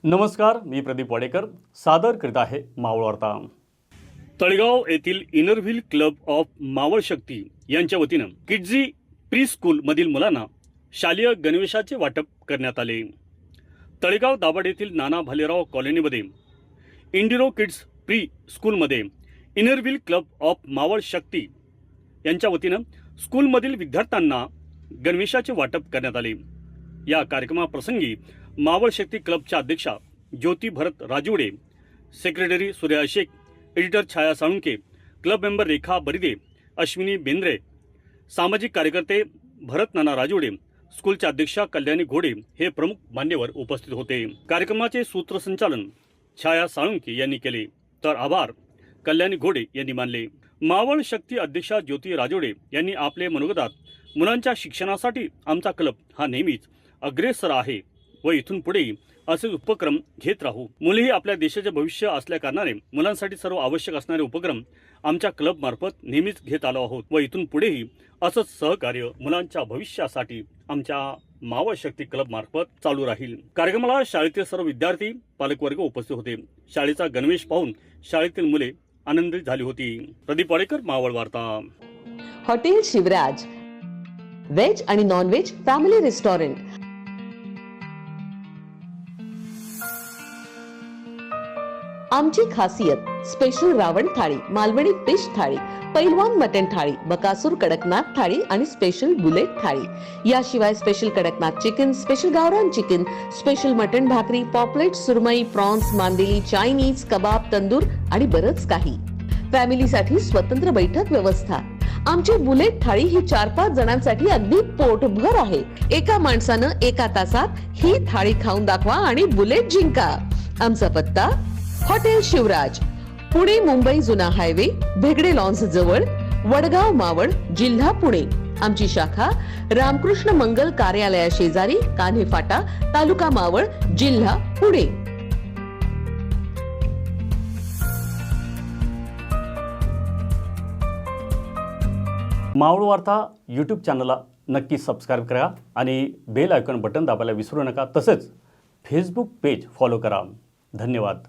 नमस्कार, मी प्रदीप वाडेकर सादर करीत आहे मावळ वार्ता। तळगाव येथील इनरव्हील क्लब ऑफ मावळ शक्ती यांच्या वतीनं किड्झी प्री स्कूल मधील मुलांना शालेय गणवेशाचे वाटप करण्यात आले। तळगाव दाभाड येथील नाना भालेराव कॉलनीमध्ये इंडिरो किड्स प्री स्कूलमध्ये इनरव्हील क्लब ऑफ मावळ शक्ती यांच्या वतीनं स्कूलमधील विद्यार्थ्यांना गणवेशाचे वाटप करण्यात आले। या कार्यक्रमाप्रसंगी मावळ शक्ती क्लबच्या अध्यक्षा ज्योती भरत राजवडे, सेक्रेटरी सूर्या शेख, एडिटर छाया साळुंके, क्लब मेंबर रेखा बरिदे, अश्विनी बेंद्रे, सामाजिक कार्यकर्ते भरत नाना राजवडे, स्कूलच्या अध्यक्षा कल्याणी घोडे हे प्रमुख मान्यवर उपस्थित होते। कार्यक्रमाचे सूत्रसंचालन छाया साळुंके यांनी केले, तर आभार कल्याणी घोडे यांनी मानले। मावळ शक्ती अध्यक्षा ज्योती राजवडे यांनी आपले मनोगतात, मुलांच्या शिक्षणासाठी आमचा क्लब हा नेहमीच अग्रेसर आहे व इथून पुढेही असे उपक्रम घेत राहू। मुलेही आपल्या देशाचे भविष्य असल्या कारणाने मुलांसाठी सर्व आवश्यक असणारे उपक्रम आमच्या क्लब मार्फत नेहमीच घेत आलो आहोत व इथून पुढेही असंच सहकार्य मुलांच्या भविष्यासाठी आमच्या मावळ शक्ती क्लब मार्फत चालू राहील। कार्यक्रमाला शाळेतील सर्व विद्यार्थी पालकवर्ग उपस्थित होते। शाळेचा गणवेश पाहून शाळेतील मुले आनंदित झाली होती। प्रदीप वाडेकर, मावळ वार्ता। हॉटेल शिवराज वेज आणि नॉन वेज फॅमिली रेस्टॉरंट, आमची खासियत स्पेशल रावण थाळी, मालवणी फिश थाळी, पैलवान मटन थाळी, बकासूर कडकनाथ थाळी आणि स्पेशल बुलेट थाळी। याशिवाय स्पेशल कडकनाथ चिकन, स्पेशल गावरान चिकन, स्पेशल मटन भाकरी, पॉपलेट, सुरमई, प्रॉन्स, मांदेली, चायनीज, कबाब, तंदूर आणि बरंच काही। फॅमिलीसाठी स्वतंत्र बैठक व्यवस्था। आमची बुलेट थाळी ही 4-5 जणांसाठी अगदी पोटभर आहे। एका माणसानं एका तासात ही थाळी खाऊन दाखवा आणि बुलेट जिंका। आमचा पत्ता हॉटेल शिवराज, पुणे मुंबई जुना हायवे, भेगडे लॉन्स जवळ, वडगाव मावळ, जिल्हा पुणे। आमची शाखा रामकृष्ण मंगल कार्यालया शेजारी, कान्हे फाटा, तालुका मावळ, जिल्हा पुणे। मावळ वार्ता यूट्यूब चॅनलला नक्की सबस्क्राईब करा आणि बेल आयकॉन बटन दाबायला विसरू नका। तसेच फेसबुक पेज फॉलो करा। धन्यवाद।